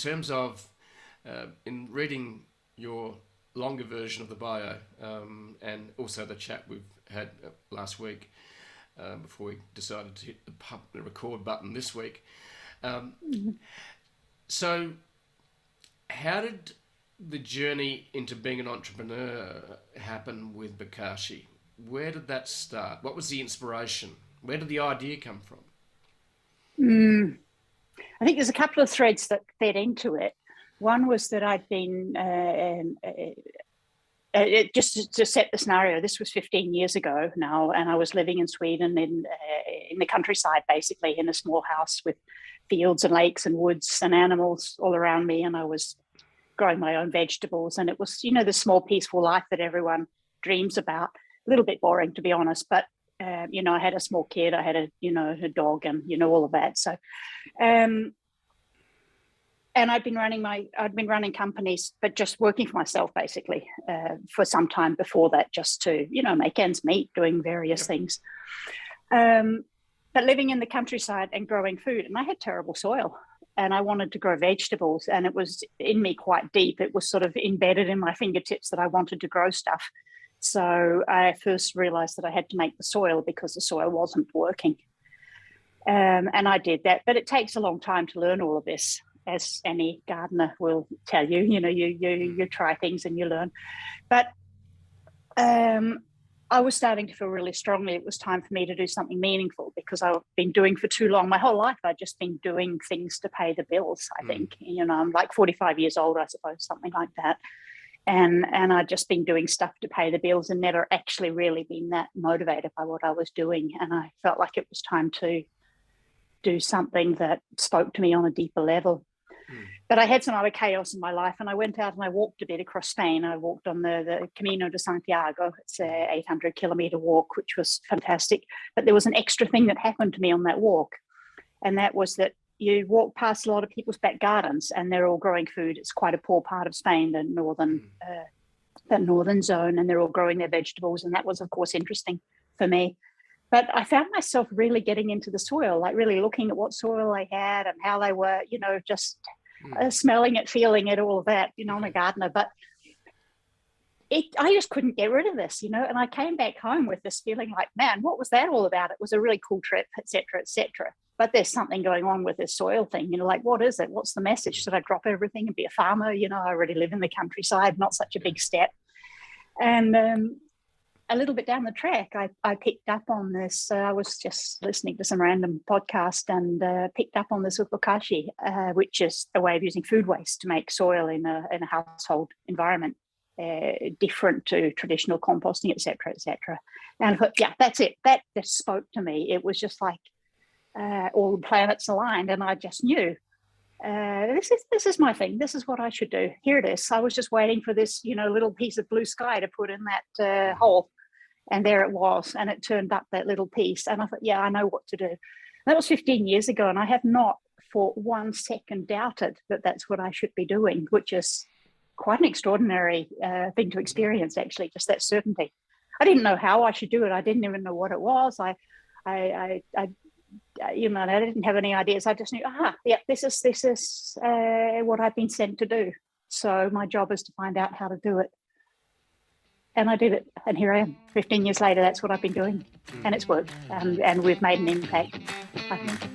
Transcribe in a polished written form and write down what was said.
terms of in reading your longer version of the bio and also the chat we've had last week before we decided to hit the record button this week. So how did the journey into being an entrepreneur happen with Bokashi? Where did that start? What was the inspiration? Where did the idea come from? I think there's a couple of threads that fed into it. One was that I'd been, just to set the scenario, this was 15 years ago now, and I was living in Sweden in the countryside, basically, in a small house with fields and lakes and woods and animals all around me, and I was growing my own vegetables, and it was, the small peaceful life that everyone dreams about. A little bit boring, to be honest, but I had a small kid, I had a dog, and all of that. So, and I'd been running companies, but just working for myself basically for some time before that, just to make ends meet, doing various things. But living in the countryside and growing food, and I had terrible soil, and I wanted to grow vegetables, and it was in me quite deep. It was sort of embedded in my fingertips that I wanted to grow stuff. So I first realized that I had to make the soil because the soil wasn't working. And I did that, but it takes a long time to learn all of this, as any gardener will tell you. You try things and you learn. But I was starting to feel really strongly it was time for me to do something meaningful, because I've been doing for too long. My whole life, I've just been doing things to pay the bills, I think. I'm like 45 years old, I suppose, something like that. And I'd just been doing stuff to pay the bills and never actually really been that motivated by what I was doing. And I felt like it was time to do something that spoke to me on a deeper level. But I had some other chaos in my life, and I went out and I walked a bit across Spain. I walked on the Camino de Santiago. It's a 800-kilometer walk, which was fantastic. But there was an extra thing that happened to me on that walk, and that was that you walk past a lot of people's back gardens, and they're all growing food. It's quite a poor part of Spain, the northern zone, and they're all growing their vegetables. And that was, of course, interesting for me. But I found myself really getting into the soil, like really looking at what soil they had and how they were, just smelling it, feeling it, all of that. I'm a gardener, but I just couldn't get rid of this, And I came back home with this feeling like, man, what was that all about? It was a really cool trip, et cetera, et cetera. But there's something going on with this soil thing, like, what is it? What's the message? Should I drop everything and be a farmer? I already live in the countryside, not such a big step. And a little bit down the track, I picked up on this. I was just listening to some random podcast and picked up on this with Bokashi, which is a way of using food waste to make soil in a household environment, different to traditional composting, et cetera, et cetera. And I thought, yeah, that's it. That just spoke to me. It was just like all the planets aligned, and I just knew this is my thing. This is what I should do. Here it is. I was just waiting for this, little piece of blue sky to put in that hole. And there it was, and it turned up that little piece. And I thought, yeah, I know what to do. That was 15 years ago, and I have not for 1 second doubted that that's what I should be doing, which is quite an extraordinary thing to experience, actually, just that certainty. I didn't know how I should do it. I didn't even know what it was. I didn't have any ideas. I just knew, this is what I've been sent to do. So my job is to find out how to do it. And I did it, and here I am. 15 years later, that's what I've been doing, and it's worked, and we've made an impact, I think.